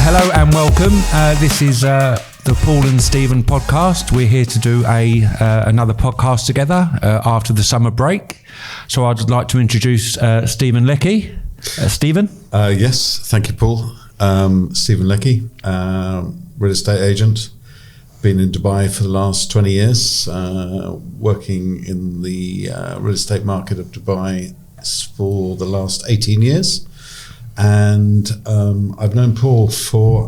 Hello and welcome. This is the Paul and Stephen podcast. We're here to do another podcast together after the summer break. So I'd like to introduce Stephen Leckie. Stephen? Yes, thank you, Paul. Stephen Leckie, real estate agent. Been in Dubai for the last 20 years, working in the real estate market of Dubai for the last 18 years. And I've known Paul for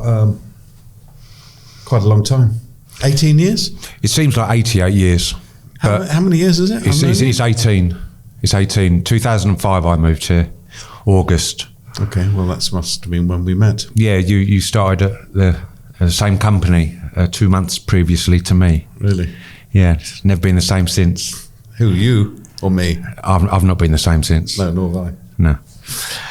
quite a long time. 18 years? It seems like 88 years. How many years is it? It's 18. It's 18. 2005 I moved here, August. Okay, well that must have been when we met. Yeah, you started at the same company 2 months previously to me. Really? Yeah, it's never been the same since. Who, you or me? I've not been the same since. No, nor have I. No.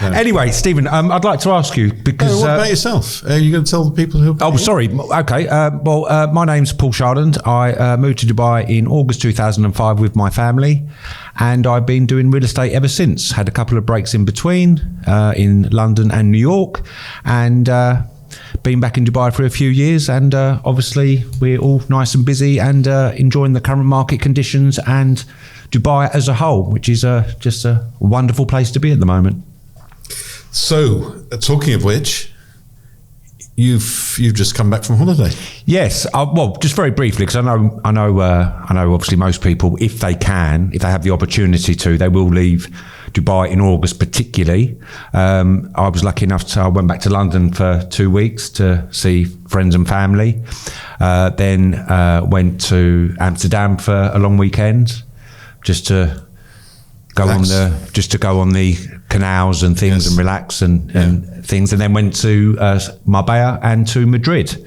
Anyway, Stephen, I'd like to ask you because... what about yourself? Are you going to tell the people who... Oh, sorry. Okay. My name's Paul Shardand. I moved to Dubai in August 2005 with my family, and I've been doing real estate ever since. Had a couple of breaks in between in London and New York, and been back in Dubai for a few years, and obviously we're all nice and busy and enjoying the current market conditions and Dubai as a whole, which is just a wonderful place to be at the moment. So, talking of which, you've just come back from holiday. Yes, well, just very briefly, because I know. Obviously, most people, if they have the opportunity to, they will leave Dubai in August. Particularly, I was lucky enough to. I went back to London for 2 weeks to see friends and family. Then went to Amsterdam for a long weekend, just to go on the canals and things. Yes. And relax and things, and then went to Marbella and to Madrid.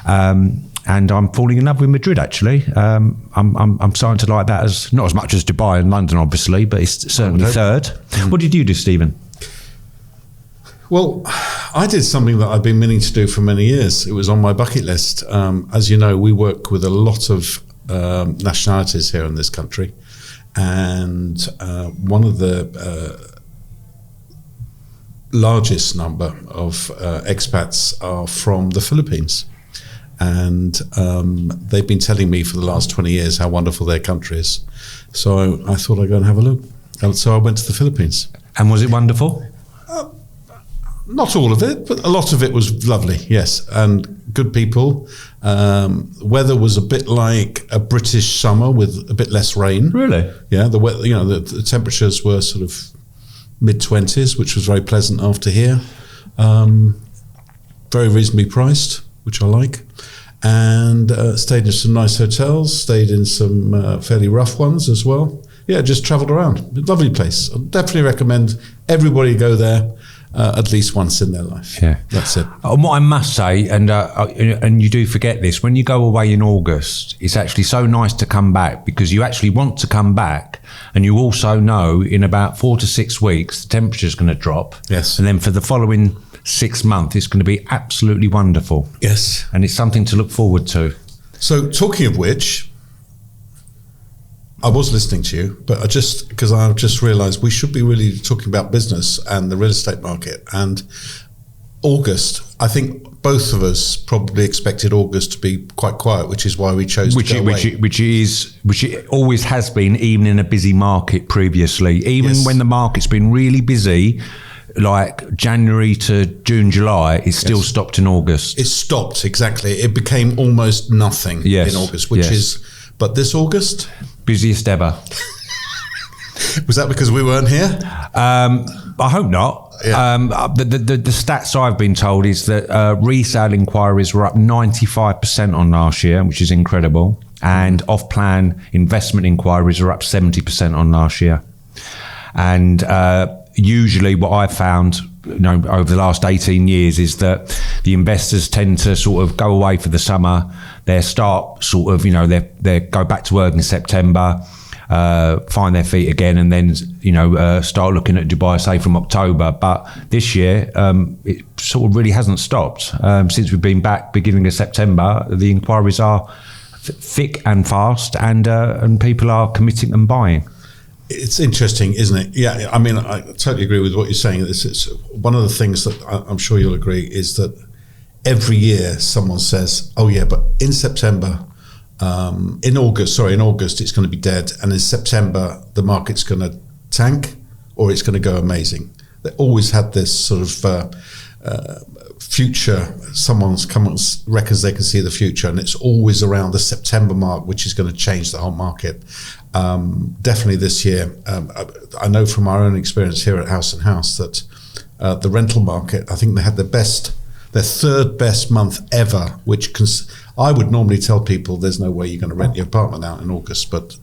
And I'm falling in love with Madrid, actually. I'm starting to like that, as not as much as Dubai and London, obviously, but it's certainly third. Mm-hmm. What did you do, Stephen? Well, I did something that I've been meaning to do for many years. It was on my bucket list. As you know, we work with a lot of nationalities here in this country. And one of the largest number of expats are from the Philippines. And they've been telling me for the last 20 years how wonderful their country is. So I thought I'd go and have a look. And so I went to the Philippines. And was it wonderful? Not all of it, but a lot of it was lovely, yes. And good people. Weather was a bit like a British summer with a bit less rain. Really? Yeah, the temperatures were sort of mid-20s, which was very pleasant after here. Very reasonably priced, which I like. And stayed in some nice hotels, stayed in some fairly rough ones as well. Yeah, just travelled around. Lovely place. I definitely recommend everybody go there. At least once in their life. Yeah, that's it. And what I must say, and you do forget this, when you go away in August, it's actually so nice to come back, because you actually want to come back, and you also know in about 4 to 6 weeks the temperature's going to drop. Yes. And then for the following 6 months, it's going to be absolutely wonderful. Yes. And it's something to look forward to. So, talking of which, I was listening to you, but because I've just realised we should be really talking about business and the real estate market. And August, I think both of us probably expected August to be quite quiet, which is why we chose to go away. Which it always has been, even in a busy market previously. Even when the market's been really busy, like January to June, July, it's still stopped in August. It stopped, exactly. It became almost nothing in August, which is... But this August? Busiest ever. Was that because we weren't here? I hope not. Yeah. The stats I've been told is that resale inquiries were up 95% on last year, which is incredible. And off-plan investment inquiries are up 70% on last year. And usually what I've found, over the last 18 years, is that the investors tend to sort of go away for the summer. They start sort of, they go back to work in September, find their feet again, and then, start looking at Dubai, say, from October. But this year, it sort of really hasn't stopped. Since we've been back beginning of September, the inquiries are thick and fast, and people are committing and buying. It's interesting, isn't it? Yeah, I mean, I totally agree with what you're saying. It's one of the things that I'm sure you'll agree is that every year someone says, oh yeah, but in September, in August it's going to be dead, and in September the market's going to tank or it's going to go amazing. They always had this sort of future. Someone's reckons they can see the future, and it's always around the September mark, which is going to change the whole market. Definitely this year, I know from our own experience here at House & House that the rental market, I think they had their third best month ever, which I would normally tell people there's no way you're going to rent your apartment out in August, but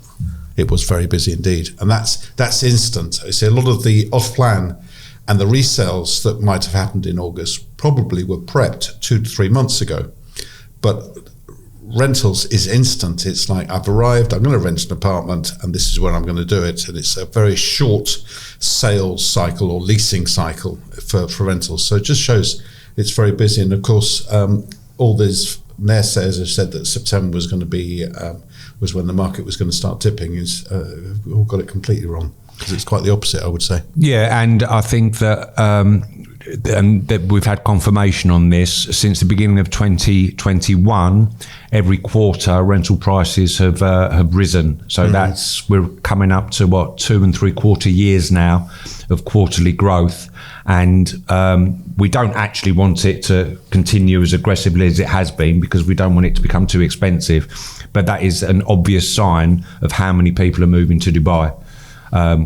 it was very busy indeed. And that's instant. I see a lot of the off-plan and the resales that might have happened in August probably were prepped 2 to 3 months ago. But rentals is instant. It's like, I've arrived, I'm going to rent an apartment, and this is when I'm going to do it. And it's a very short sales cycle or leasing cycle for rentals. So it just shows it's very busy. And of course, all these naysayers have said that September was going to be was when the market was going to start dipping. We've all got it completely wrong, because it's quite the opposite, I would say. Yeah, and I think that that we've had confirmation on this since the beginning of 2021. Every quarter, rental prices have risen. So we're coming up to 2 3/4 years now of quarterly growth, and we don't actually want it to continue as aggressively as it has been, because we don't want it to become too expensive. But that is an obvious sign of how many people are moving to Dubai,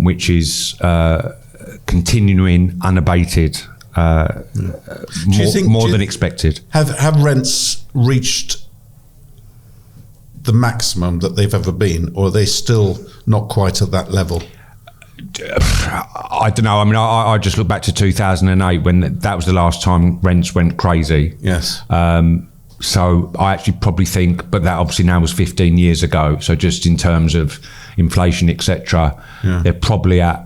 which is continuing unabated. Do you think more than expected. Have rents reached the maximum that they've ever been, or are they still not quite at that level? I don't know. I mean, I just look back to 2008 when that was the last time rents went crazy. Yes. So I actually probably think, but that obviously now was 15 years ago. So just in terms of inflation, etc., they're probably at,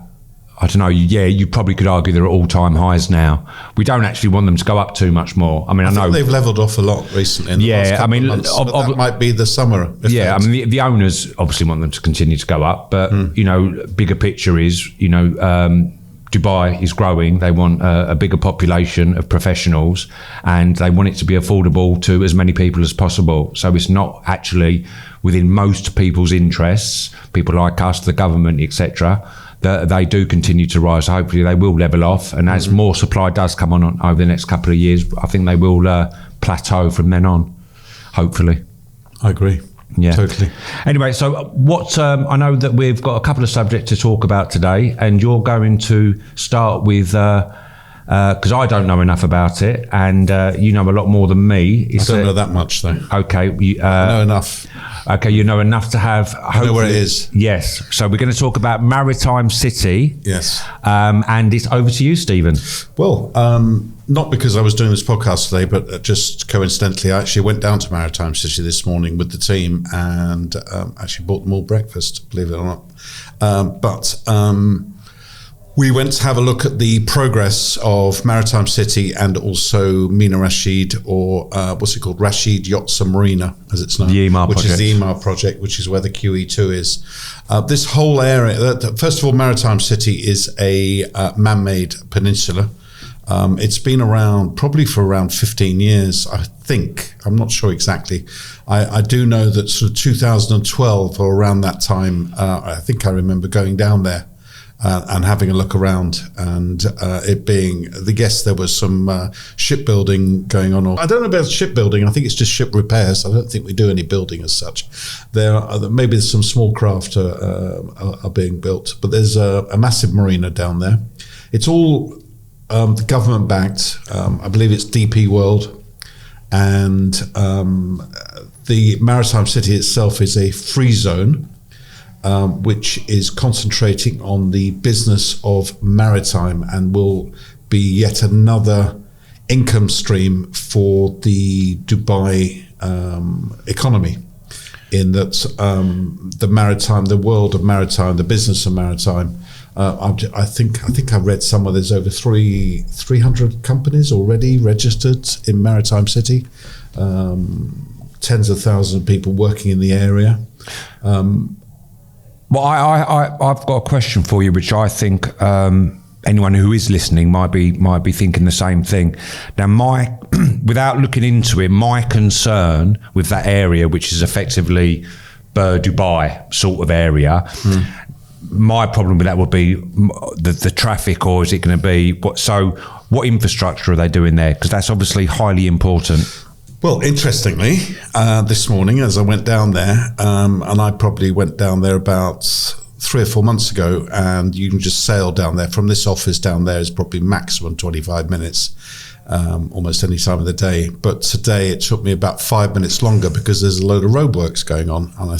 I don't know, you probably could argue they're at all-time highs now. We don't actually want them to go up too much more. I mean, I know they've leveled off a lot recently. In the last couple of months, that might be the summer effect. Yeah, I mean, the owners obviously want them to continue to go up, but bigger picture is, Dubai is growing. They want a bigger population of professionals, and they want it to be affordable to as many people as possible. So it's not actually within most people's interests, people like us, the government, etc., that they do continue to rise. Hopefully they will level off, and as more supply does come on over the next couple of years, I think they will plateau from then on, hopefully. I agree. Yeah, totally. Anyway, so I know that we've got a couple of subjects to talk about today, and you're going to start with, because I don't know enough about it, and you know a lot more than me. I don't know that much, though. Okay. I know enough. Okay, you know enough to have... I know where it is. Yes. So we're going to talk about Maritime City. Yes. And it's over to you, Stephen. Well, not because I was doing this podcast today, but just coincidentally, I actually went down to Maritime City this morning with the team and actually bought them all breakfast, believe it or not. We went to have a look at the progress of Maritime City and also Mina Rashid, or what's it called? Rashid Yachts and Marina, as it's known. The EMAR project. Which is the EMAR project, which is where the QE2 is. This whole area, first of all, Maritime City is a man-made peninsula. It's been around probably for around 15 years, I think. I'm not sure exactly. I do know that sort of 2012 or around that time, I think I remember going down there and having a look around, and it being, there was some shipbuilding going on. I don't know about shipbuilding. I think it's just ship repairs. I don't think we do any building as such. Maybe some small craft are being built, but there's a massive marina down there. It's all the government backed. I believe it's DP World, and the Maritime City itself is a free zone, which is concentrating on the business of maritime, and will be yet another income stream for the Dubai economy, in that the world of maritime, the business of maritime, I think I read somewhere there's over 300 companies already registered in Maritime City, tens of thousands of people working in the area. Well, I've got a question for you, which I think anyone who is listening might be thinking the same thing. Now, without looking into it, my concern with that area, which is effectively Dubai sort of area, my problem with that would be the traffic, or is it going to be what infrastructure are they doing there? Because that's obviously highly important. Well, interestingly, this morning as I went down there, and I probably went down there about 3 or 4 months ago, and you can just sail down there. From this office down there is probably maximum 25 minutes, almost any time of the day. But today it took me about 5 minutes longer because there's a load of roadworks going on. And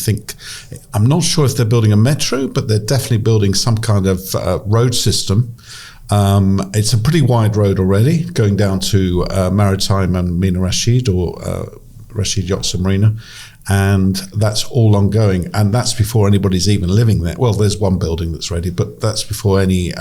I'm not sure if they're building a metro, but they're definitely building some kind of road system. It's a pretty wide road already, going down to Maritime and Mina Rashid, or Rashid Yachts and Marina, and that's all ongoing, and that's before anybody's even living there. Well, there's one building that's ready, but that's before any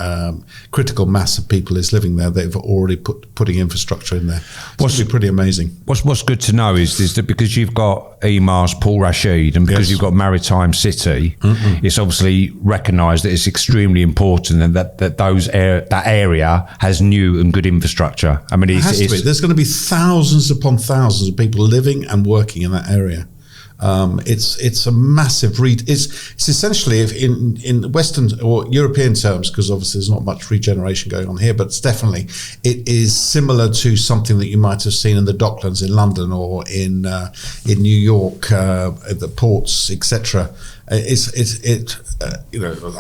critical mass of people is living there. They've already putting infrastructure in there. It's pretty amazing. What's good to know is that because you've got Emaar's Port Rashid, and because you've got Maritime City, it's obviously recognised that it's extremely important, and that that area has new and good infrastructure. I mean, it has to be. There's going to be thousands upon thousands of people living and working in that area. It's a massive it's essentially, in Western or European terms, because obviously there's not much regeneration going on here, but it is similar to something that you might have seen in the Docklands in London, or in New York, at the ports, etc. I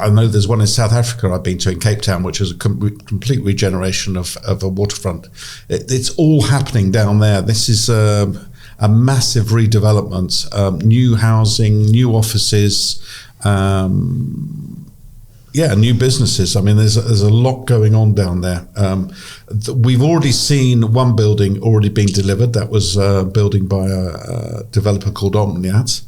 know there's one in South Africa I've been to, in Cape Town, which is a complete regeneration of a waterfront. It's all happening down there. This is a massive redevelopment, new housing, new offices, new businesses. I mean, there's a lot going on down there. We've already seen one building already being delivered. That was a building by a developer called Omniat.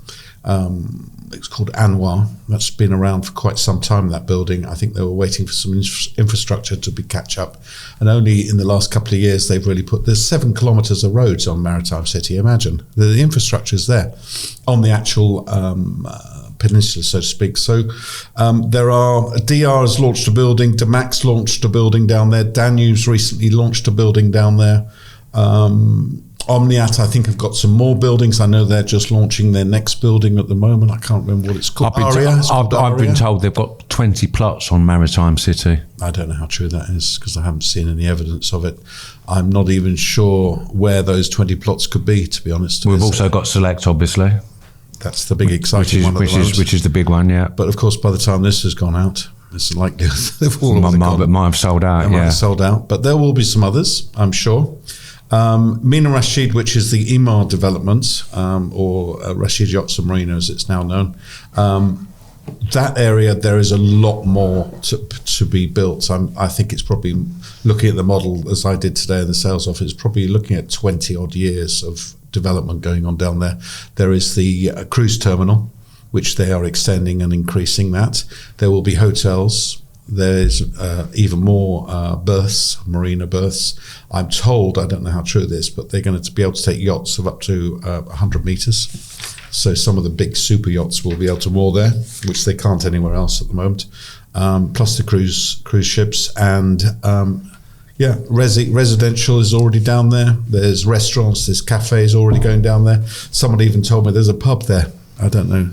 It's called Anwar. That's been around for quite some time, that building. I think they were waiting for some infrastructure to catch up. And only in the last couple of years, they've really there's 7 kilometres of roads on Maritime City. Imagine, the infrastructure's there on the actual peninsula, so to speak. So DR has launched a building, Damax launched a building down there, Danube's recently launched a building down there. Omniat, I think, have got some more buildings. I know they're just launching their next building at the moment. I can't remember what it's called. I've been told they've got 20 plots on Maritime City. I don't know how true that is, because I haven't seen any evidence of it. I'm not even sure where those 20 plots could be, to be honest. We've also got Select, obviously. That's the big exciting one. Which is the big one, yeah. But of course, by the time this has gone out, it's likely they've all might have sold out. Might have sold out, but there will be some others, I'm sure. Mina Rashid, which is the Emaar development, or Rashid Yachts and Marina as it's now known, that area, there is a lot more to be built. I think it's probably, looking at the model as I did today in the sales office, probably looking at 20 odd years of development going on down there. There is the cruise terminal, which they are extending and increasing that. There will be hotels. There's even more berths, marina berths. I'm told, I don't know how true this, but they're going to be able to take yachts of up to 100 metres. So some of the big super yachts will be able to moor there, which they can't anywhere else at the moment. Plus the cruise ships, and residential is already down there. There's restaurants, there's cafes already going down there. Somebody even told me there's a pub there. I don't know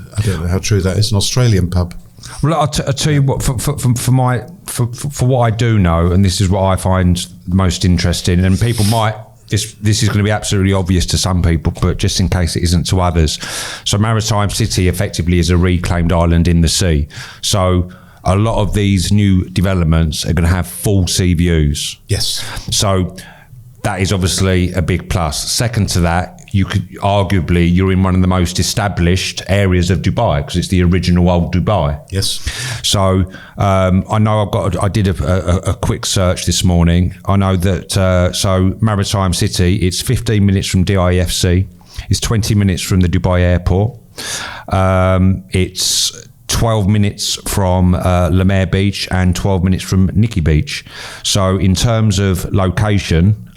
how true that is. An Australian pub. Well, I'll tell you what, for what I do know, and this is what I find most interesting, and people might, this is going to be absolutely obvious to some people, but just in case it isn't to others. So Maritime City effectively is a reclaimed island in the sea. So a lot of these new developments are going to have full sea views. Yes. So that is obviously a big plus. Second to that, you're in one of the most established areas of Dubai, because it's the original old Dubai. Yes. So I know I did a quick search this morning. I know that so Maritime City, it's 15 minutes from DIFC. It's 20 minutes from the Dubai airport. It's 12 minutes from Lamer Beach and 12 minutes from Nikki Beach. So in terms of location,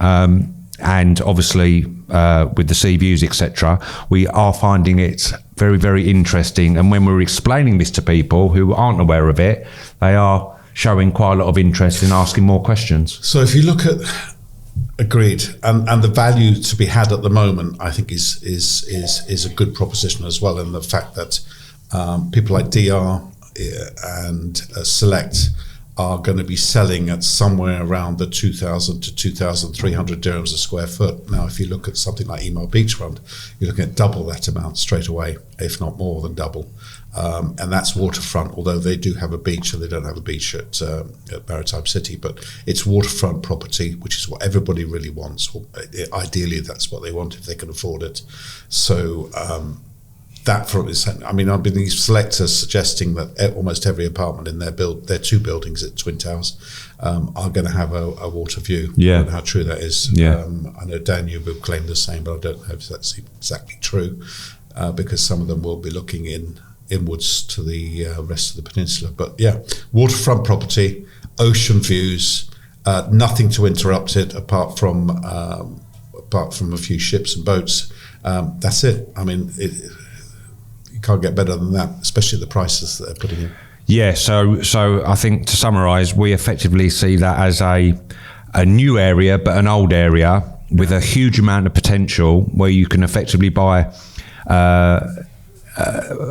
and obviously with the sea views, etc., we are finding it very, very interesting. And when we're explaining this to people who aren't aware of it, they are showing quite a lot of interest in asking more questions. So if you look at agreed, and the value to be had at the moment, I think is a good proposition as well, and the fact that people like DR and Select are going to be selling at somewhere around the 2,000 to 2,300 dirhams a square foot. Now, if you look at something like Emaar Beachfront, you're looking at double that amount straight away, if not more than double. And that's waterfront, although they do have a beach, and they don't have a beach at Maritime City, but it's waterfront property, which is what everybody really wants. Well, ideally, that's what they want if they can afford it. So that front is, I mean, I've been these selectors suggesting that almost every apartment in their two buildings at Twin Towers are going to have a water view. Yeah. I don't know how true that is. Yeah. I know Daniel will claim the same, but I don't know if that's exactly true, because some of them will be looking inwards to the rest of the peninsula. But yeah, waterfront property, ocean views, nothing to interrupt it apart from a few ships and boats. That's it. I mean, you can't get better than that, especially the prices that they're putting in. Yeah, so I think to summarise, we effectively see that as a new area, but an old area with a huge amount of potential, where you can effectively buy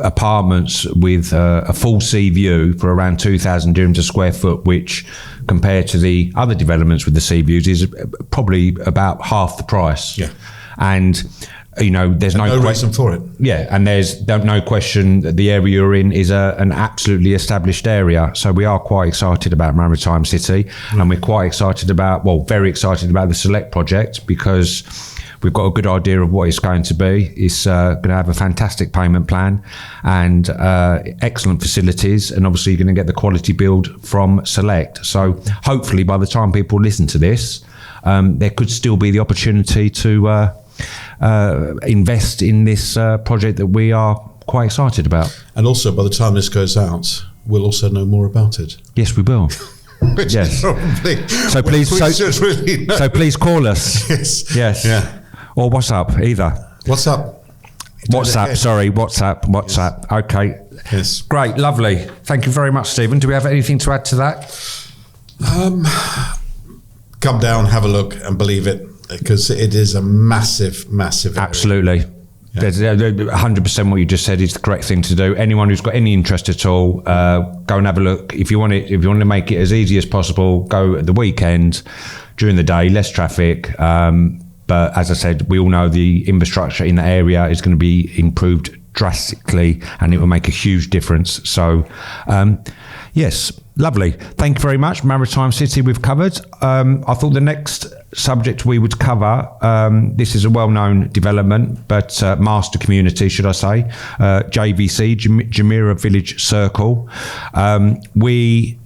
apartments with a full sea view for around 2,000 dirhams a square foot, which compared to the other developments with the sea views is probably about half the price. Yeah. And there's no reason for it. Yeah, and there's no question that the area you're in is an absolutely established area. So we are quite excited about Maritime City, and we're quite excited very excited about the Select project, because we've got a good idea of what it's going to be. It's going to have a fantastic payment plan and excellent facilities, and obviously you're going to get the quality build from Select. So hopefully by the time people listen to this, there could still be the opportunity to invest in this project that we are quite excited about. And also, by the time this goes out, we'll also know more about it. Yes, we will. Yes. Probably. So please call us. Yes. Yeah. Or WhatsApp, either. WhatsApp. WhatsApp. Okay. Yes. Great, lovely. Thank you very much, Stephen. Do we have anything to add to that? Come down, have a look, and believe it, because it is a massive area. Absolutely. Yeah. 100% what you just said is the correct thing to do. Anyone who's got any interest at all, go and have a look. If you want to make it as easy as possible, go at the weekend, during the day, less traffic. But as I said, we all know the infrastructure in the area is going to be improved drastically, and it will make a huge difference. So, yes, lovely. Thank you very much. Maritime City we've covered. I thought the next subject we would cover, this is a well-known development, but master community, should I say, JVC, Jumeirah Village Circle. We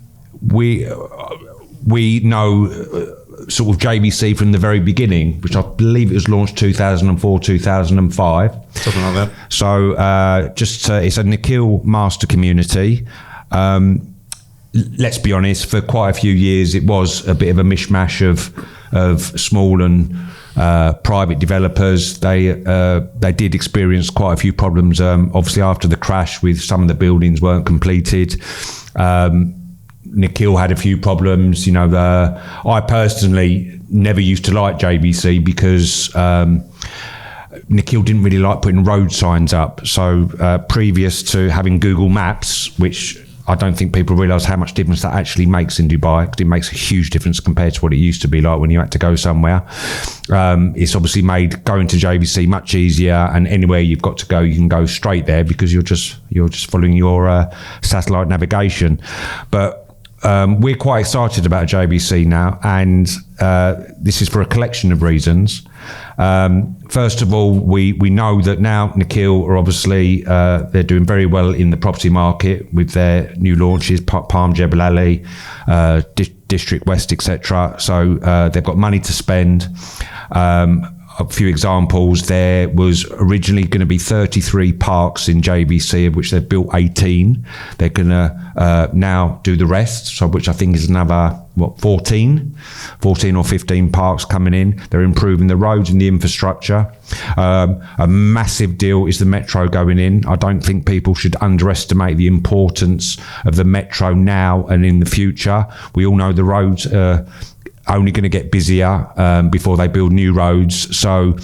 know sort of JVC from the very beginning, which I believe it was launched 2004, 2005. Something like that. So it's a Nikhil master community. Let's be honest, for quite a few years it was a bit of a mishmash of small and private developers. They did experience quite a few problems, obviously after the crash, with some of the buildings weren't completed. Nikhil had a few problems. I personally never used to like JVC because Nikhil didn't really like putting road signs up. So previous to having Google Maps, which I don't think people realise how much difference that actually makes in Dubai, because it makes a huge difference compared to what it used to be like when you had to go somewhere. It's obviously made going to JVC much easier, and anywhere you've got to go, you can go straight there because you're just following your satellite navigation. But we're quite excited about JVC now, and this is for a collection of reasons. First of all, we know that now Nikhil are obviously they're doing very well in the property market with their new launches, Palm Jebel Ali, District West, etc. So they've got money to spend. a few examples. There was originally going to be 33 parks in JVC, of which they've built 18. They're going to now do the rest, so which I think is another 14 or 15 parks coming in. They're improving the roads and the infrastructure. A massive deal is the metro going in. I don't think people should underestimate the importance of the metro now and in the future. We all know the roads are only going to get busier before they build new roads. So,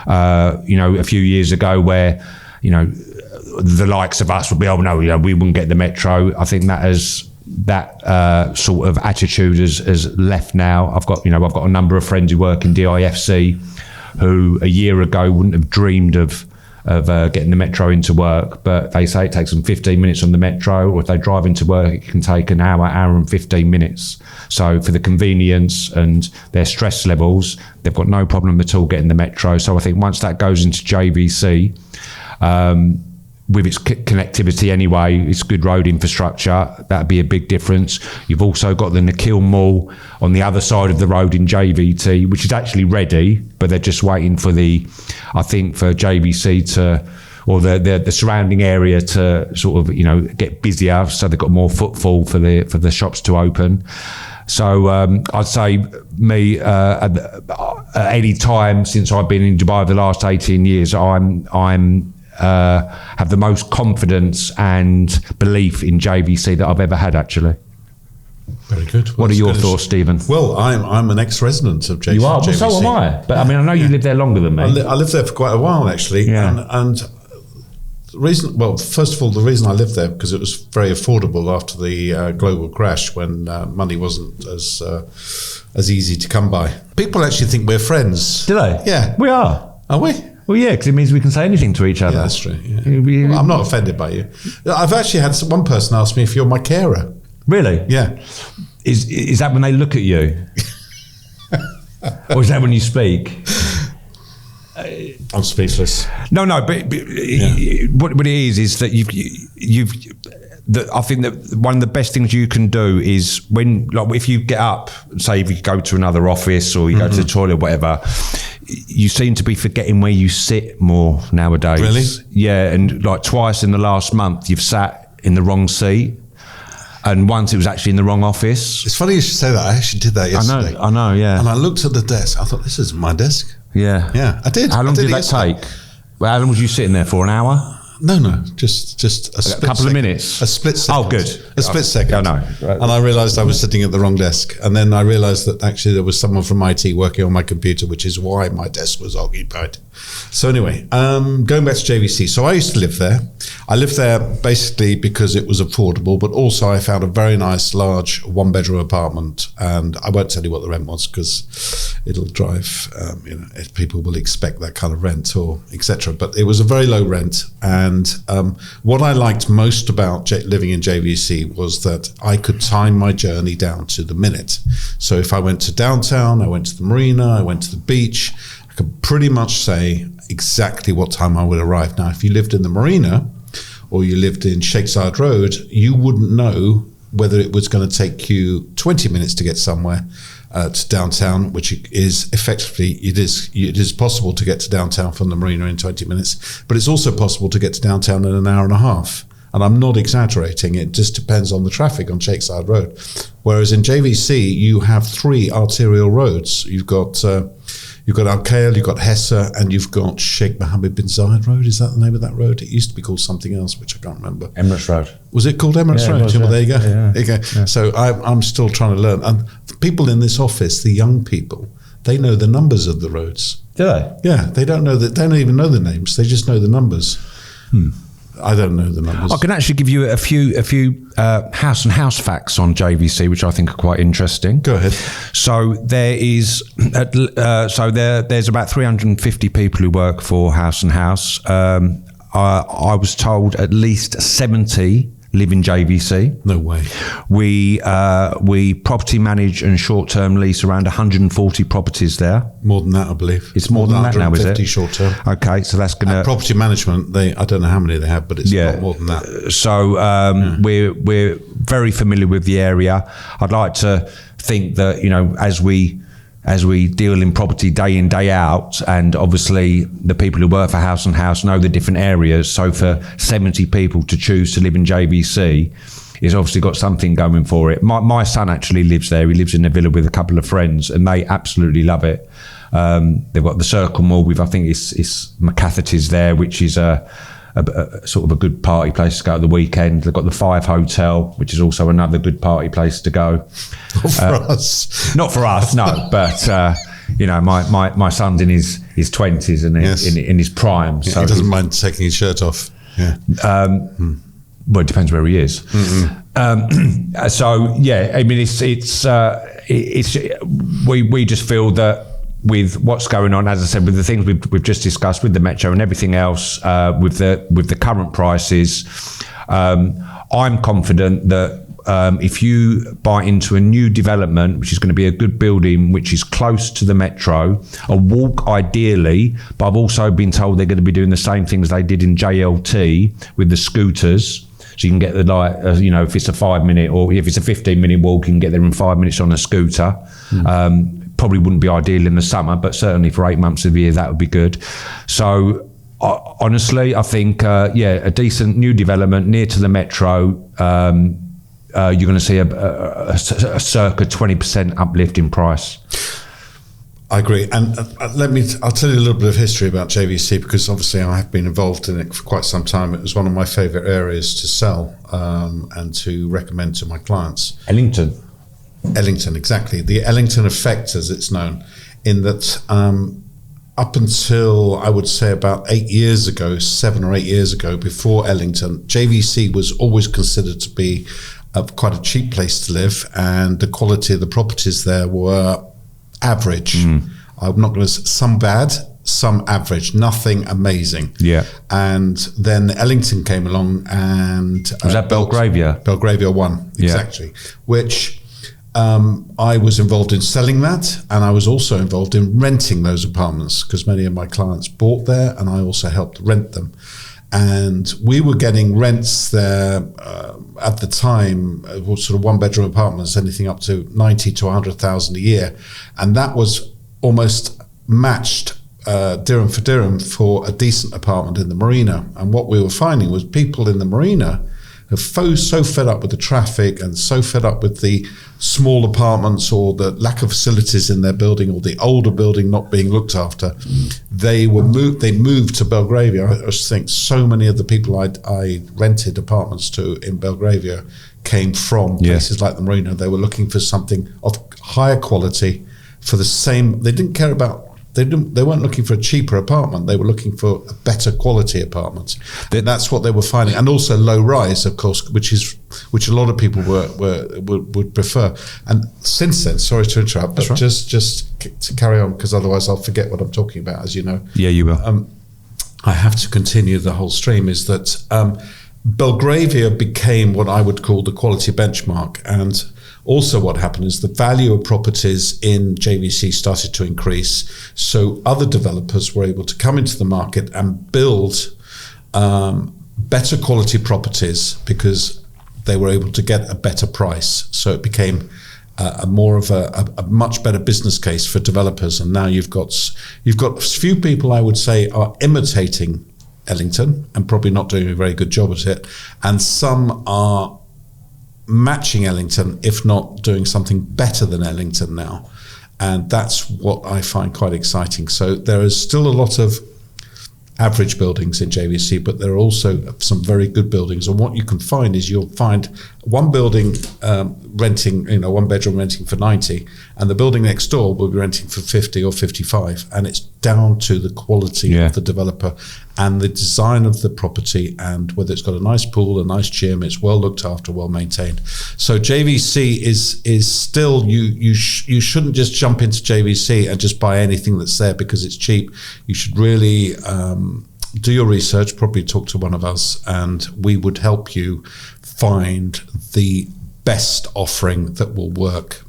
a few years ago where, the likes of us would be, oh no, we wouldn't get the metro. I think that sort of attitude has left now. I've got a number of friends who work in DIFC who a year ago wouldn't have dreamed of getting the metro into work, but they say it takes them 15 minutes on the metro, or if they drive into work, it can take an hour and 15 minutes. So for the convenience and their stress levels, they've got no problem at all getting the metro. So I think once that goes into JVC, with its connectivity anyway, it's good road infrastructure, that'd be a big difference. You've also got the Nakheel Mall on the other side of the road in JVT, which is actually ready, but they're just waiting for for JVC or the surrounding area to sort of, get busier, so they've got more footfall for the shops to open. So I'd say at any time since I've been in Dubai the last 18 years, I'm have the most confidence and belief in JVC that I've ever had, actually. Very good. What are your thoughts, Stephen? Well, I'm an ex-resident of JVC. You are? Well, so am I. But I mean, I know you lived there longer than me. I lived there for quite a while, actually. Yeah. And the reason, first of all, the reason I lived there, because it was very affordable after the global crash, when money wasn't as easy to come by. People actually think we're friends. Do they? Yeah. We are. Are we? Well, yeah, because it means we can say anything to each other. Yeah, that's true. Yeah. Well, I'm not offended by you. I've actually had one person ask me if you're my carer. Really? Yeah. Is that when they look at you? Or is that when you speak? I'm speechless. No, but what it is that I think that one of the best things you can do is if you get up, say if you go to another office or you go to the toilet, whatever, you seem to be forgetting where you sit more nowadays. Really? Yeah, and like twice in the last month, you've sat in the wrong seat. And once it was actually in the wrong office. It's funny you should say that. I actually did that yesterday. I know, yeah. And I looked at the desk. I thought, this is my desk. Yeah. Yeah, I did. How long did that take? Well, how long was you sitting there for? An hour? No, just a split couple second. of minutes. A split second. Oh, good. A split second. I know. And I realised I was sitting at the wrong desk. And then I realised that actually there was someone from IT working on my computer, which is why my desk was occupied. So anyway, going back to JVC. So I used to live there. I lived there basically because it was affordable, but also I found a very nice, large one-bedroom apartment. And I won't tell you what the rent was because it'll drive, if people will expect that kind of rent or etc. But it was a very low rent. And what I liked most about living in JVC was that I could time my journey down to the minute. So if I went to downtown, I went to the marina, I went to the beach, I could pretty much say exactly what time I would arrive. Now, if you lived in the marina or you lived in Sheikh Zayed Road, you wouldn't know whether it was going to take you 20 minutes to get somewhere to downtown, which is effectively, it is possible to get to downtown from the marina in 20 minutes, but it's also possible to get to downtown in an hour and a half. And I'm not exaggerating, it just depends on the traffic on Sheikh Zayed Road. Whereas in JVC, you have 3 arterial roads. You've got Al Khail, you've got Hessa, and you've got Sheikh Mohammed bin Zayed Road. Is that the name of that road? It used to be called something else, which I can't remember. Emirates Road. Was it called Emirates Road? Well, there you go. Yeah. There you go. Yeah. So I'm still trying to learn. And the people in this office, the young people, they know the numbers of the roads. Do they? Yeah, they don't even know the names. They just know the numbers. I don't know the numbers. I can actually give you a few house and house facts on JVC, which I think are quite interesting. Go ahead. So there's about 350 people who work for House and House. I was told at least 70 live in JVC. No way. We property manage and short-term lease around 140 properties there. More than that, I believe. It's more than that now, is it? 150 short-term. Okay, so that's going to... Property management, I don't know how many they have, but it's a lot more than that. So we're very familiar with the area. I'd like to think that, as we deal in property day in, day out, and obviously the people who work for House and House know the different areas. So for 70 people to choose to live in JVC, it's obviously got something going for it. My son actually lives there. He lives in the villa with a couple of friends, and they absolutely love it. They've got the Circle Mall with, I think it's McCatherty's there, which is a sort of a good party place to go at the weekend. They've got the Five Hotel, which is also another good party place to go. Not for us. Not for us, no. But my son's in his 20s and in his prime, Yeah, so he doesn't mind taking his shirt off. Yeah. Well, it depends where he is. So yeah, I mean, we just feel that with what's going on, as I said, with the things we've just discussed with the metro and everything else, with the current prices, I'm confident that if you buy into a new development, which is going to be a good building, which is close to the metro, a walk ideally, but I've also been told they're going to be doing the same things they did in JLT with the scooters. So you can get if it's a 5 minute or if it's a 15-minute walk, you can get there in 5 minutes on a scooter. Probably wouldn't be ideal in the summer, but certainly for 8 months of the year, that would be good. So honestly, I think, a decent new development near to the metro, you're going to see a circa 20% uplift in price. I agree. And I'll tell you a little bit of history about JVC, because obviously I have been involved in it for quite some time. It was one of my favourite areas to sell and to recommend to my clients. Ellington, exactly. The Ellington effect, as it's known, in that up until, I would say, about 7 or 8 years ago, before Ellington, JVC was always considered to be quite a cheap place to live, and the quality of the properties there were average. I'm not going to say some bad, some average, nothing amazing. Yeah. And then Ellington came along and... was that Belgravia? Belgravia 1, exactly. Yeah. Which I was involved in selling that, and I was also involved in renting those apartments, because many of my clients bought there and I also helped rent them. And we were getting rents there at the time, sort of one-bedroom apartments, anything up to 90 to 100,000 a year, and that was almost matched dirham for dirham for a decent apartment in the marina. And what we were finding was people in the marina are so fed up with the traffic and so fed up with the small apartments or the lack of facilities in their building or the older building not being looked after. They moved to Belgravia. I just think so many of the people I rented apartments to in Belgravia came from places like the marina. They were looking for something of higher quality for the same. They didn't care about. They weren't looking for a cheaper apartment. They were looking for a better quality apartment. That's what they were finding, and also low rise, of course, which a lot of people would prefer. And since then, sorry to interrupt, but just to carry on, because otherwise I'll forget what I'm talking about, as you know. Yeah, you will. I have to continue the whole stream. Is that Belgravia became what I would call the quality benchmark, and also what happened is the value of properties in JVC started to increase. So other developers were able to come into the market and build better quality properties because they were able to get a better price. So it became a much better business case for developers. And now you've got a few people, I would say, are imitating Ellington and probably not doing a very good job at it. And some are matching Ellington, if not doing something better than Ellington now. And that's what I find quite exciting. So there is still a lot of average buildings in JVC, but there are also some very good buildings. And what you can find is you'll find one building renting, one bedroom renting for 90, and the building next door will be renting for 50 or 55. And it's down to the quality of the developer and the design of the property, and whether it's got a nice pool, a nice gym, it's well looked after, well maintained. So JVC is still, you shouldn't just jump into JVC and just buy anything that's there because it's cheap. You should really do your research, probably talk to one of us, and we would help you find the best offering that will work.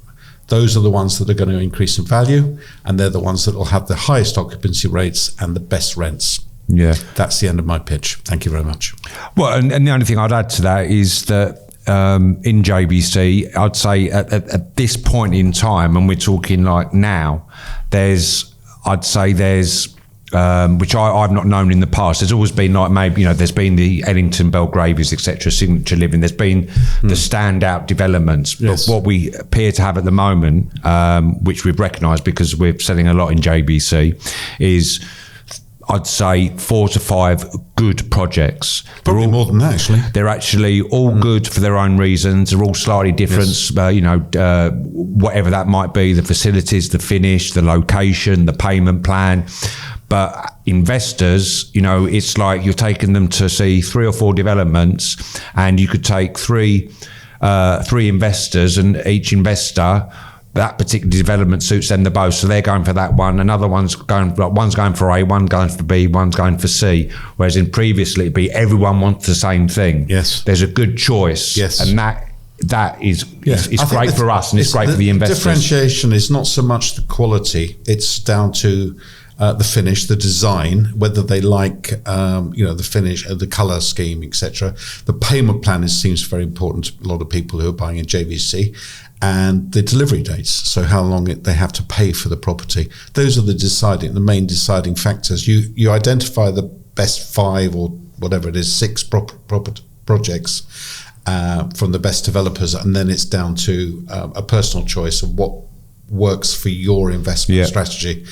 Those are the ones that are going to increase in value, and they're the ones that will have the highest occupancy rates and the best rents. Yeah, that's the end of my pitch. Thank you very much. Well, and the only thing I'd add to that is that in JVC, I'd say at this point in time, and we're talking like now, I'd say there's which I've not known in the past. There's always been like maybe, there's been the Ellington, Belgravies, etc., Signature Living. There's been the standout developments. Yes. But what we appear to have at the moment, which we've recognised because we're selling a lot in JVC, is I'd say 4 to 5 good projects. Probably more than that, actually. They're actually all good for their own reasons. They're all slightly different, Yes. Whatever that might be, the facilities, the finish, the location, the payment plan. But investors, it's like you're taking them to see 3 or 4 developments, and you could take three investors, and each investor, that particular development suits them the most, so they're going for that one. Another one's going for A, one going for B, one's going for C. Whereas previously it'd be everyone wants the same thing. Yes, there's a good choice. Yes, and that is great for us, and it's great for the investors. Differentiation is not so much the quality; it's down to the finish, the design, whether they like the finish, the color scheme, etc. The payment plan seems very important to a lot of people who are buying a JVC. And the delivery dates, so how long they have to pay for the property. Those are the main deciding factors. You identify the best 5 or whatever it is, 6 projects from the best developers, and then it's down to a personal choice of what works for your investment strategy.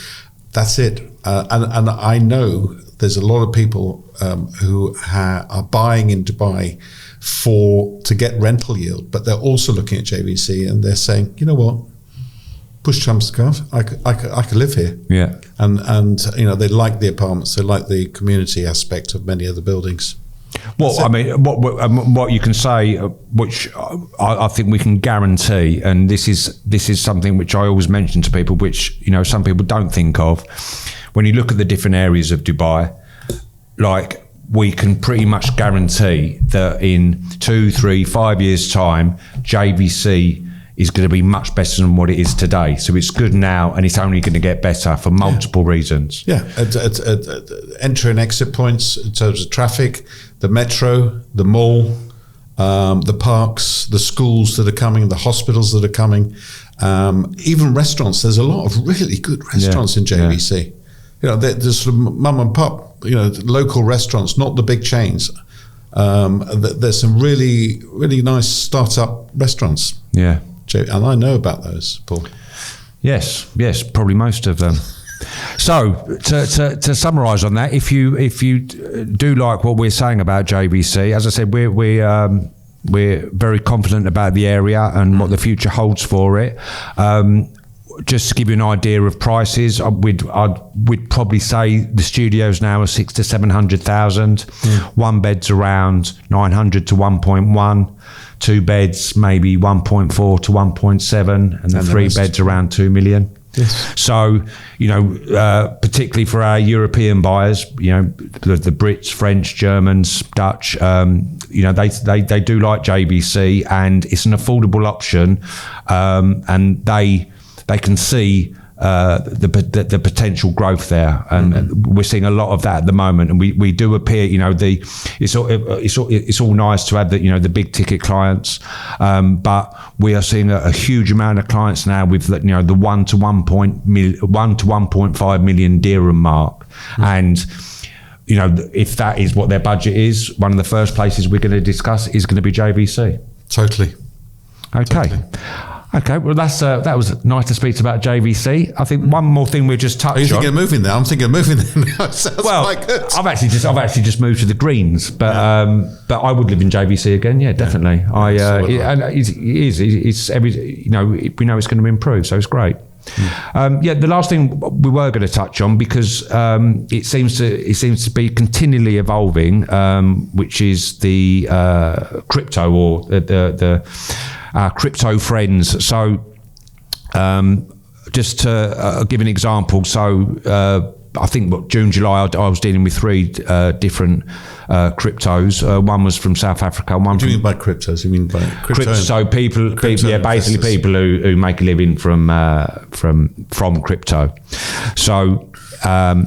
That's it. And I know there's a lot of people who are buying in Dubai to get rental yield, but they're also looking at JVC and they're saying, you know what, push comes to shove, I could live here. Yeah. And they like the apartments, they like the community aspect of many of the buildings. Well, I mean, what you can say, which I think we can guarantee, and this is something which I always mention to people, which some people don't think of. When you look at the different areas of Dubai, like, we can pretty much guarantee that in 2, 3, 5 years' time, JVC is going to be much better than what it is today. So it's good now, and it's only going to get better for multiple reasons. Yeah, at entry and exit points in terms of traffic, the metro, the mall, the parks, the schools that are coming, the hospitals that are coming, even restaurants. There's a lot of really good restaurants in JVC. There's sort of mum and pop, local restaurants, not the big chains. There's some really, really nice startup restaurants. Yeah. And I know about those, Paul. Yes, probably most of them. So to summarise on that, if you do like what we're saying about JVC, as I said, we're very confident about the area and what the future holds for it. Just to give you an idea of prices, we'd probably say the studios now are 600,000 to 700,000. One bed's around 900 to 1.1. 2 beds maybe 1.4 to 1.7, and then 3 beds around 2 million. Yes. So, particularly for our European buyers, the Brits, French, Germans, Dutch, they do like JVC, and it's an affordable option, and they can see the potential growth there, and we're seeing a lot of that at the moment. And we do appear, it's all nice to have the big ticket clients, but we are seeing a huge amount of clients now with the 1 to 1.5 million dirham mark, and if that is what their budget is, one of the first places we're going to discuss is going to be JVC. Totally. Okay. Totally. Okay, well that was nice to speak about JVC. I think one more thing we'll just touch on. Are you thinking of moving there? I'm thinking of moving there now. Sounds quite good. I've actually just moved to the Greens, but I would live in JVC again. Yeah, definitely. It's every we know it's going to improve, so it's great. The last thing we were going to touch on, because it seems to be continually evolving, which is the crypto, or the crypto friends. So just to give an example, so I think June, July, I was dealing with 3 different cryptos. One was from South Africa. What do you mean by cryptos? You mean by crypto? So basically people who make a living from crypto. So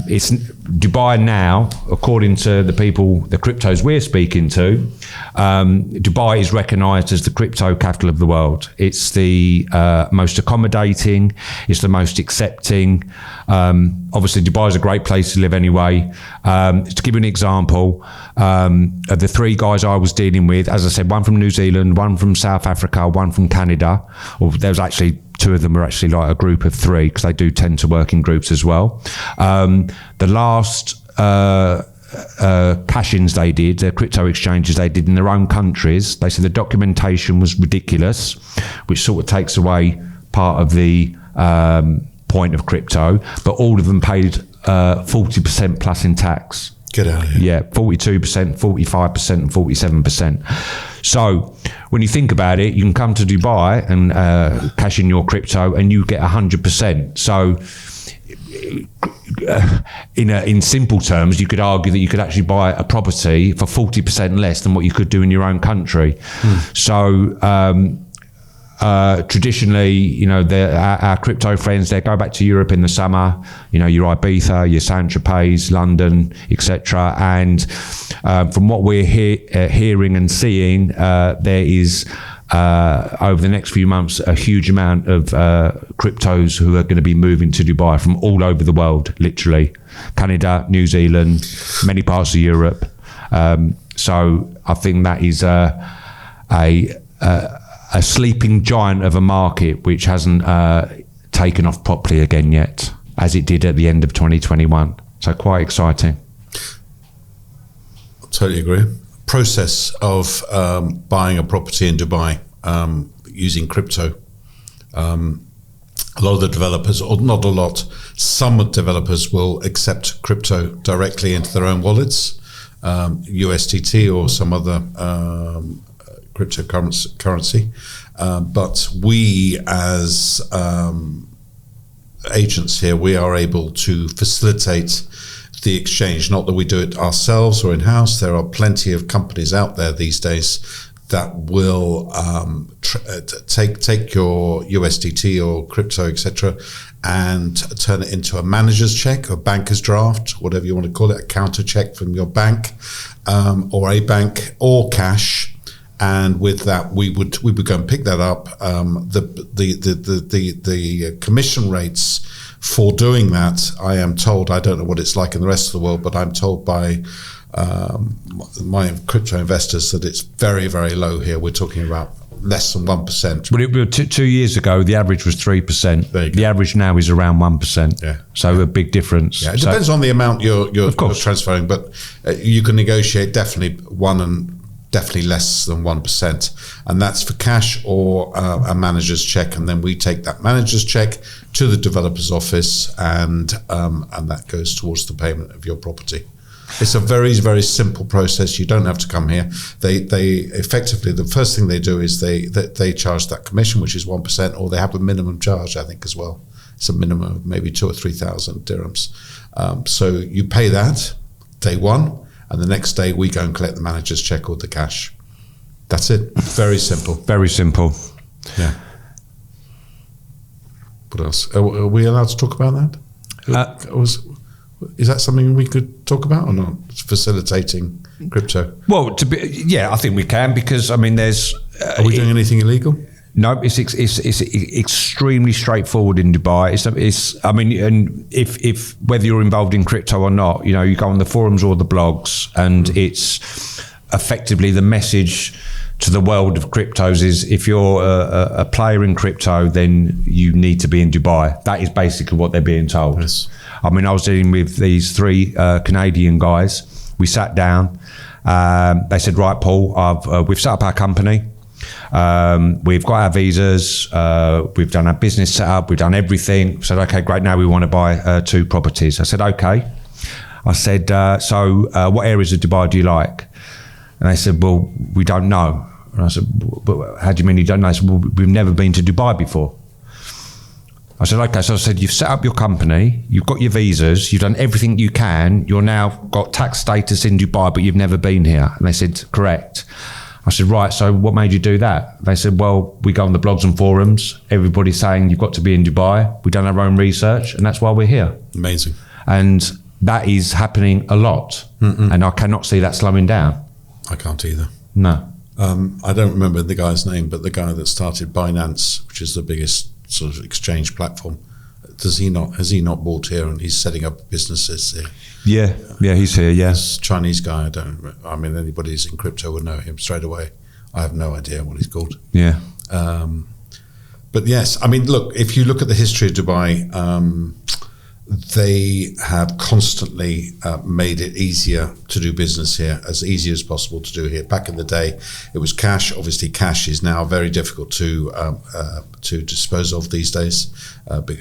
it's Dubai now, according to the people, the cryptos we're speaking to, Dubai is recognised as the crypto capital of the world. It's the most accommodating, it's the most accepting. Obviously, Dubai is a great place to live anyway. To give you an example, of the three guys I was dealing with, as I said, one from New Zealand, one from South Africa, one from Canada. Or there was actually two of them were actually like a group of three, because they do tend to work in groups as well. The last cash-ins they did, the crypto exchanges they did in their own countries, they said the documentation was ridiculous, which sort of takes away part of the point of crypto, but all of them paid 40% plus in tax. Get out of here. Yeah, 42%, 45% and 47%. So when you think about it, you can come to Dubai and cash in your crypto and you get 100%. So in simple terms, you could argue that you could actually buy a property for 40% less than what you could do in your own country. So traditionally, you know, our crypto friends, they go back to Europe in the summer, you know, your Ibiza, your Saint-Tropez, London, etc. And from what we're hearing and seeing, there is over the next few months a huge amount of cryptos who are going to be moving to Dubai from all over the world, literally Canada, New Zealand, many parts of Europe. So I think that is a sleeping giant of a market which hasn't taken off properly again yet, as it did at the end of 2021. So quite exciting. Totally agree. Process of buying a property in Dubai using crypto. A lot of the developers, or not a lot, some developers will accept crypto directly into their own wallets, USDT or some other cryptocurrency. But we as agents here, we are able to facilitate the exchange. Not that we do it ourselves or in-house. There are plenty of companies out there these days that will take your USDT or crypto, etc., and turn it into a manager's check, a banker's draft, whatever you want to call it, a counter check from your bank, or a bank, or cash. And with that, we would go and pick that up. The commission rates for doing that, I am told, I don't know what it's like in the rest of the world, but I'm told by my crypto investors that it's very, very low here. We're talking about less than 1%. Well, 2 years ago, the average was 3%. The average now is around 1%. Yeah. So a big difference. Yeah, it depends on the amount you're transferring, but you can negotiate definitely definitely less than 1%, and that's for cash or a manager's check, and then we take that manager's check to the developer's office, and that goes towards the payment of your property. It's a very, very simple process. You don't have to come here. They effectively, the first thing they do is they charge that commission, which is 1%, or they have a minimum charge, I think, as well. It's a minimum of maybe 2,000 or 3,000 dirhams. So you pay that day one, and the next day we go and collect the manager's check or the cash. That's it. Very simple. Very simple. Yeah. What else? Are we allowed to talk about that? Is that something we could talk about or not? Facilitating crypto. Well, I think we can, because I mean, there's. Are we doing anything illegal? No, it's extremely straightforward in Dubai. I mean, and if whether you're involved in crypto or not, you know, you go on the forums or the blogs, and it's effectively the message to the world of cryptos is, if you're a player in crypto, then you need to be in Dubai. That is basically what they're being told. Yes. I mean, I was dealing with these three Canadian guys. We sat down. They said, "Right, Paul, we've set up our company. We've got our visas, we've done our business setup, we've done everything." I said, "Okay, great, now we want to buy 2 properties." I said, "Okay." I said, so what areas of Dubai do you like?" And they said, "Well, we don't know." And I said, "But how do you mean you don't know?" I said, "Well, we've never been to Dubai before." I said, "Okay." So I said, "You've set up your company, you've got your visas, you've done everything you can, you're now got tax status in Dubai, but you've never been here." And they said, "Correct." I said, right, so what made you do that? They said, well, we go on the blogs and forums. Everybody's saying you've got to be in Dubai. We've done our own research, and that's why we're here. Amazing. And that is happening a lot. And I cannot see that slowing down. I can't either. No. I don't remember the guy's name, but the guy that started Binance, which is the biggest sort of exchange platform, has he not bought here and he's setting up businesses here? Yeah, he's here, yes. Chinese guy, anybody who's in crypto would know him straight away. I have no idea what he's called. Yeah. But yes, I mean, look, if you look at the history of Dubai, they have constantly made it easier to do business here, as easy as possible to do here. Back in the day, it was cash. Obviously, cash is now very difficult to dispose of these days,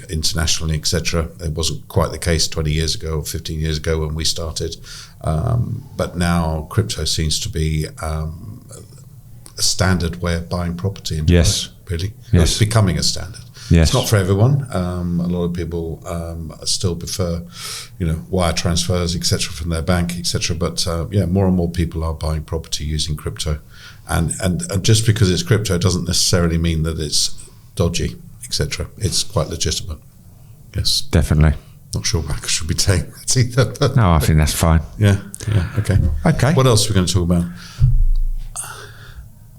internationally, etc. It wasn't quite the case 20 years ago or 15 years ago when we started. But now crypto seems to be a standard way of buying property in Dubai, yes. Really. Yes. It's becoming a standard. Yes. It's not for everyone. A lot of people still prefer, wire transfers, etc., from their bank, etc. But more and more people are buying property using crypto, and just because it's crypto doesn't necessarily mean that it's dodgy, etc. It's quite legitimate. Yes, definitely. Not sure I should be saying that either. But no, I think that's fine. Yeah. Okay. What else are we going to talk about?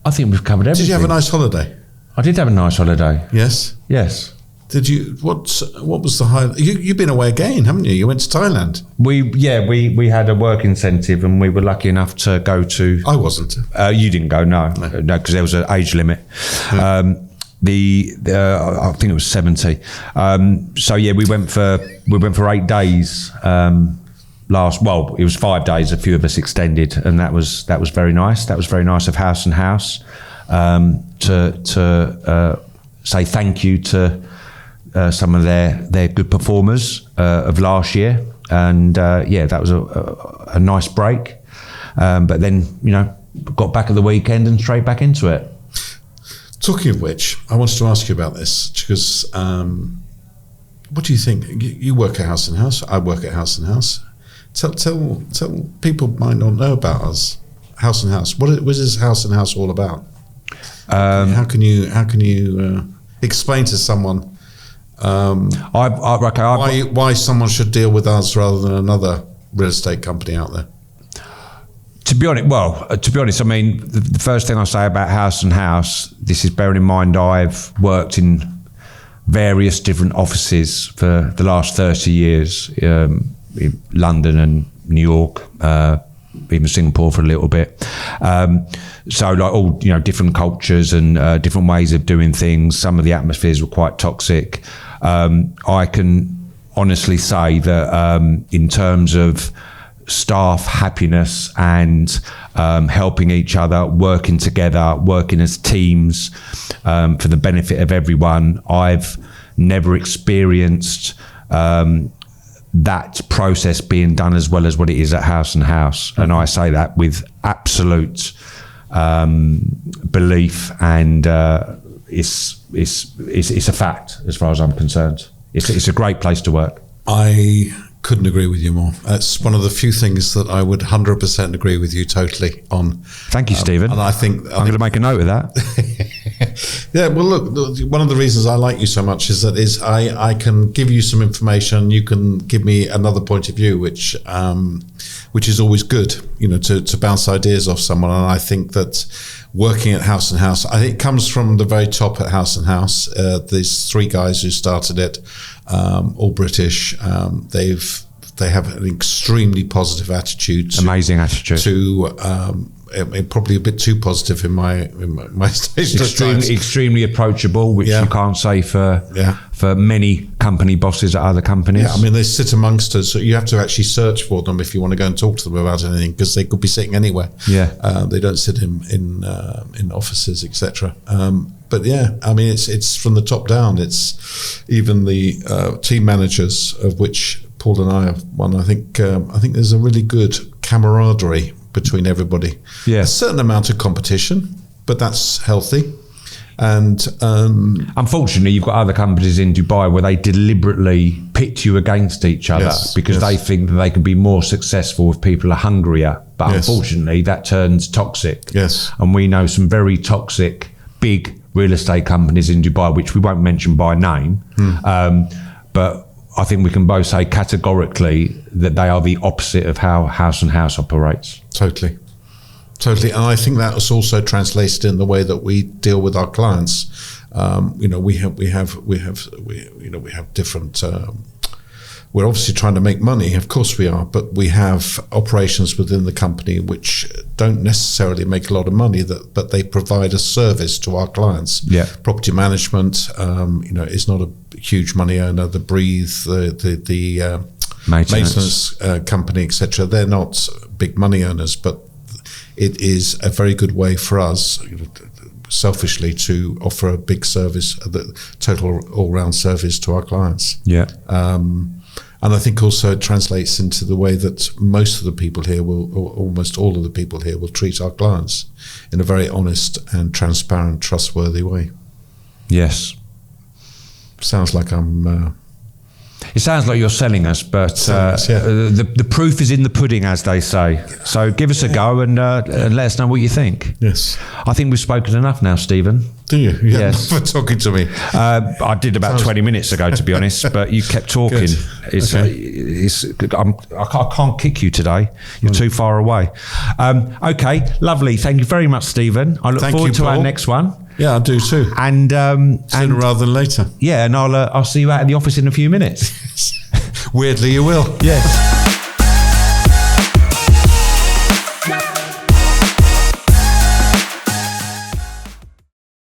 I think we've covered everything. Did you have a nice holiday? I did have a nice holiday. Yes. Yes. Did you? What was the highlight? You've been away again, haven't you? You went to Thailand. We had a work incentive, and we were lucky enough to go to. I wasn't. You didn't go, no, because there was an age limit. Yeah. I think it was 70. We went for 8 days. It was 5 days. A few of us extended, and that was very nice. That was very nice of Haus and Haus to say thank you to some of their good performers of last year, and that was a nice break. But then got back at the weekend and straight back into it. Talking of which, I wanted to ask you about this because what do you think? You work at Haus and Haus. I work at Haus and Haus. Tell people might not know about us. Haus and Haus. What is Haus and Haus all about? How can you explain to someone why someone should deal with us rather than another real estate company out there? To be honest, I mean, the first thing I say about Haus and Haus, this is bearing in mind I've worked in various different offices for the last 30 years, in London and New York, even Singapore for a little bit. So like all, different cultures and different ways of doing things. Some of the atmospheres were quite toxic. I can honestly say that in terms of staff happiness and helping each other, working together, working as teams for the benefit of everyone, I've never experienced that process being done as well as what it is at Haus and Haus. And I say that with absolute belief, and it's a fact as far as I'm concerned. It's a great place to work. I couldn't agree with you more. It's one of the few things that I would 100% agree with you totally on. Thank you, Stephen. And I'm going to make a note of that. Yeah, well, look, one of the reasons I like you so much is I can give you some information. You can give me another point of view, which is always good, to bounce ideas off someone. And I think that working at Haus and Haus, I think it comes from the very top at Haus and Haus. These 3 guys who started it, all British. They have an extremely positive attitude. Amazing attitude. Probably a bit too positive in my station. Extremely approachable, which you can't say for many company bosses at other companies. Yeah, I mean, they sit amongst us, so you have to actually search for them if you want to go and talk to them about anything, because they could be sitting anywhere. Yeah, they don't sit in offices, etc. But yeah, I mean, it's from the top down. It's even the team managers, of which Paul and I are one. I think there's a really good camaraderie between everybody. Yeah. A certain amount of competition, but that's healthy. And unfortunately, you've got other companies in Dubai where they deliberately pit you against each other because they think that they can be more successful if people are hungrier. But unfortunately, that turns toxic. Yes. And we know some very toxic, big real estate companies in Dubai, which we won't mention by name. But I think we can both say categorically that they are the opposite of how Haus and Haus operates. Totally. And I think that was also translated in the way that we deal with our clients. We have different. We're obviously trying to make money, of course we are, but we have operations within the company which don't necessarily make a lot of money, but they provide a service to our clients. Yeah. Property management, is not a huge money earner. The Breathe, the maintenance company, etc. They're not big money earners, but it is a very good way for us, selfishly, to offer a big service, the total all-round service to our clients. Yeah. And I think also it translates into the way that most of the people here will, or almost all of the people here will treat our clients in a very honest and transparent, trustworthy way. Yes. Sounds like I'm... It sounds like you're selling us, but the proof is in the pudding, as they say. So give us a go and let us know what you think. Yes. I think we've spoken enough now, Stephen. Do you? Yes. For talking to me. I did about 20 minutes ago, to be honest, but you kept talking. I can't kick you today. You're too far away. Okay, lovely. Thank you very much, Stephen. I look forward to our next one. Yeah, I do too. And sooner rather than later. Yeah, and I'll see you out in the office in a few minutes. Weirdly, you will. Yes.